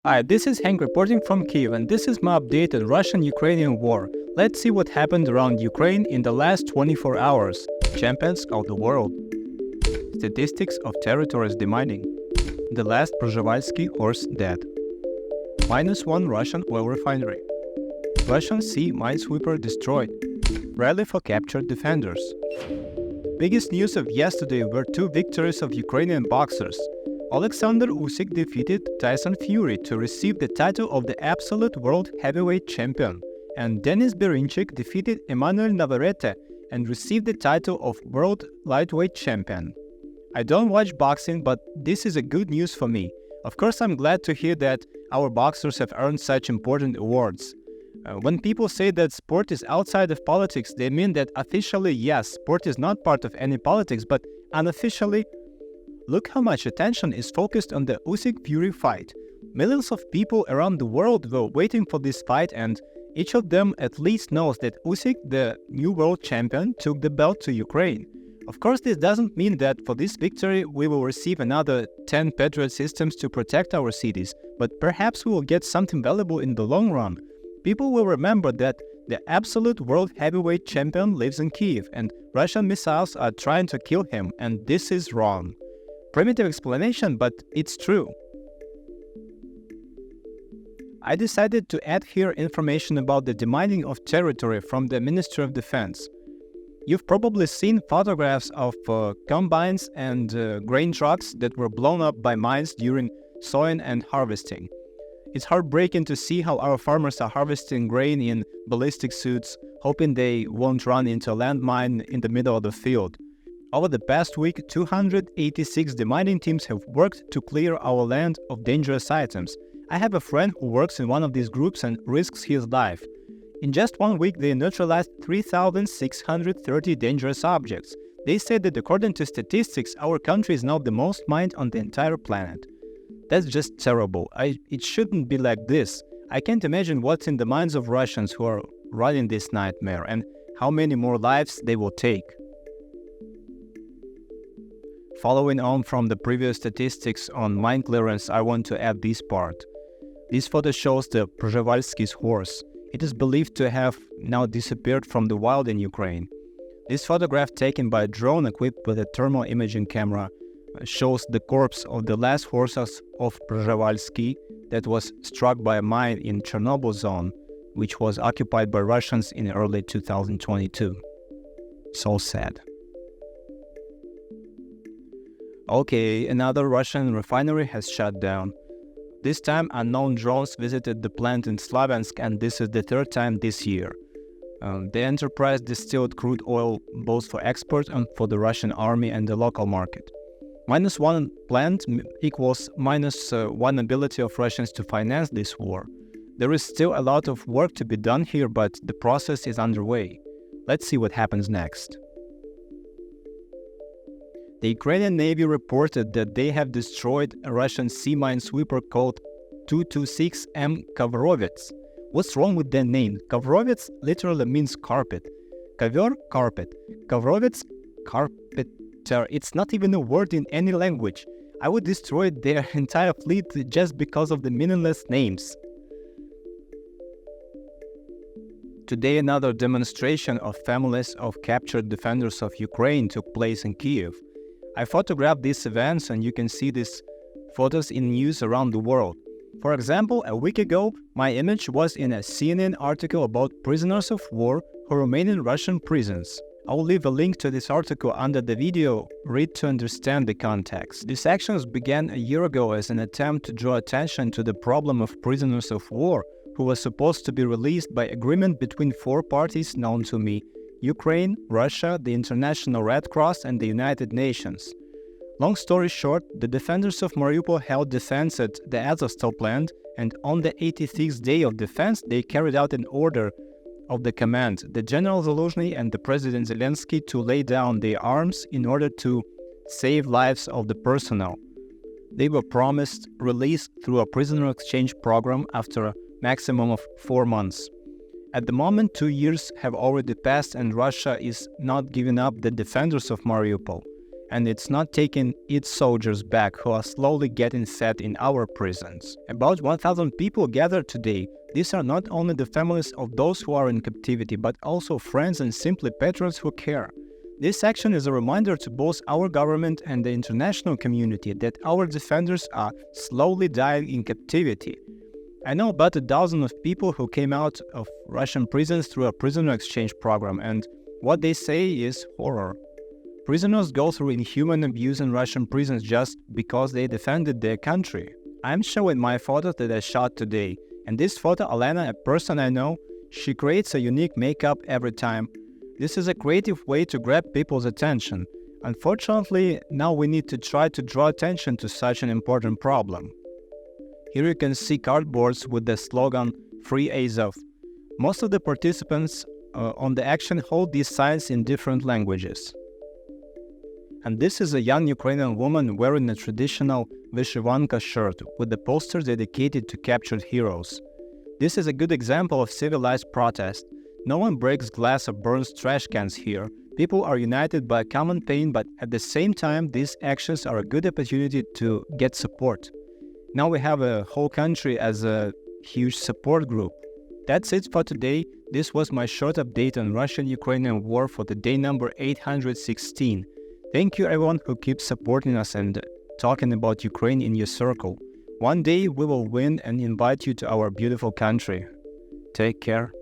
Hi, this is Hank reporting from Kyiv, and this is my update on Russian-Ukrainian war. Let's see what happened around Ukraine in the last 24 hours. Champions of the world. Statistics of territories demining. The last Przhewalski horse dead. -1 Russian oil refinery. Russian sea Minesweeper destroyed. Rally for captured defenders. Biggest news of yesterday were two victories of Ukrainian boxers. Alexander Usyk defeated Tyson Fury to receive the title of the absolute world heavyweight champion, and Denis Berinchik defeated Emmanuel Navarrete and received the title of world lightweight champion. I don't watch boxing, but this is a good news for me. Of course, I'm glad to hear that our boxers have earned such important awards. When people say that sport is outside of politics, they mean that officially, yes, sport is not part of any politics, but unofficially, look how much attention is focused on the Usyk-Fury fight. Millions of people around the world were waiting for this fight, and each of them at least knows that Usyk, the new world champion, took the belt to Ukraine. Of course, this doesn't mean that for this victory we will receive another 10 Patriot systems to protect our cities, but perhaps we will get something valuable in the long run. People will remember that the absolute world heavyweight champion lives in Kyiv, and Russian missiles are trying to kill him, and this is wrong. Primitive explanation, but it's true. I decided to add here information about the demining of territory from the Ministry of Defense. You've probably seen photographs of combines and grain trucks that were blown up by mines during sowing and harvesting. It's heartbreaking to see how our farmers are harvesting grain in ballistic suits, hoping they won't run into a landmine in the middle of the field. Over the past week, 286 demining teams have worked to clear our land of dangerous items. I have a friend who works in one of these groups and risks his life. In just 1 week, they neutralized 3,630 dangerous objects. They said that according to statistics, our country is now the most mined on the entire planet. That's just terrible. It shouldn't be like this. I can't imagine what's in the minds of Russians who are running this nightmare and how many more lives they will take. Following on from the previous statistics on mine clearance, I want to add this part. This photo shows the Przhewalski's horse. It is believed to have now disappeared from the wild in Ukraine. This photograph, taken by a drone equipped with a thermal imaging camera, shows the corpse of the last horse of Przhewalski that was struck by a mine in Chernobyl zone, which was occupied by Russians in early 2022. So sad. Okay, another Russian refinery has shut down. This time, unknown drones visited the plant in Slavyansk, and this is the third time this year. The enterprise distilled crude oil both for export and for the Russian army and the local market. -1 plant equals -1 ability of Russians to finance this war. There is still a lot of work to be done here, but the process is underway. Let's see what happens next. The Ukrainian Navy reported that they have destroyed a Russian sea minesweeper called 226M Kovrovets. What's wrong with their name? Kovrovets literally means carpet. Kovер – carpet. Kovrovets – carpeter. It's not even a word in any language. I would destroy their entire fleet just because of the meaningless names. Today, another demonstration of families of captured defenders of Ukraine took place in Kyiv. I photographed these events, and you can see these photos in news around the world. For example, a week ago, my image was in a CNN article about prisoners of war who remain in Russian prisons. I will leave a link to this article under the video. Read to understand the context. These actions began a year ago as an attempt to draw attention to the problem of prisoners of war who were supposed to be released by agreement between 4 parties known to me: Ukraine, Russia, the International Red Cross, and the United Nations. Long story short, the defenders of Mariupol held defense at the Azovstal plant, and on the 86th day of defense, they carried out an order of the command, the General Zaluzhny and the President Zelensky, to lay down their arms in order to save lives of the personnel. They were promised release through a prisoner exchange program after a maximum of 4 months. At the moment, 2 years have already passed, and Russia is not giving up the defenders of Mariupol. and it's not taking its soldiers back who are slowly getting set in our prisons. About 1,000 people gathered today. These are not only the families of those who are in captivity, but also friends and simply patrons who care. This action is a reminder to both our government and the international community that our defenders are slowly dying in captivity. I know about a dozen of people who came out of Russian prisons through a prisoner exchange program, and what they say is horror. Prisoners go through inhuman abuse in Russian prisons just because they defended their country. I'm showing my photos that I shot today, and this photo, Alena, a person I know, she creates a unique makeup every time. This is a creative way to grab people's attention. Unfortunately, now we need to try to draw attention to such an important problem. Here you can see cardboards with the slogan "Free Azov." Most of the participants on the action hold these signs in different languages. And this is a young Ukrainian woman wearing a traditional Przhewalski shirt with the poster dedicated to captured heroes. This is a good example of civilized protest. No one breaks glass or burns trash cans here. People are united by common pain, but at the same time, these actions are a good opportunity to get support. Now we have a whole country as a huge support group. That's it for today. This was my short update on Russian-Ukrainian war for the day number 816. Thank you everyone who keeps supporting us and talking about Ukraine in your circle. One day we will win and invite you to our beautiful country. Take care.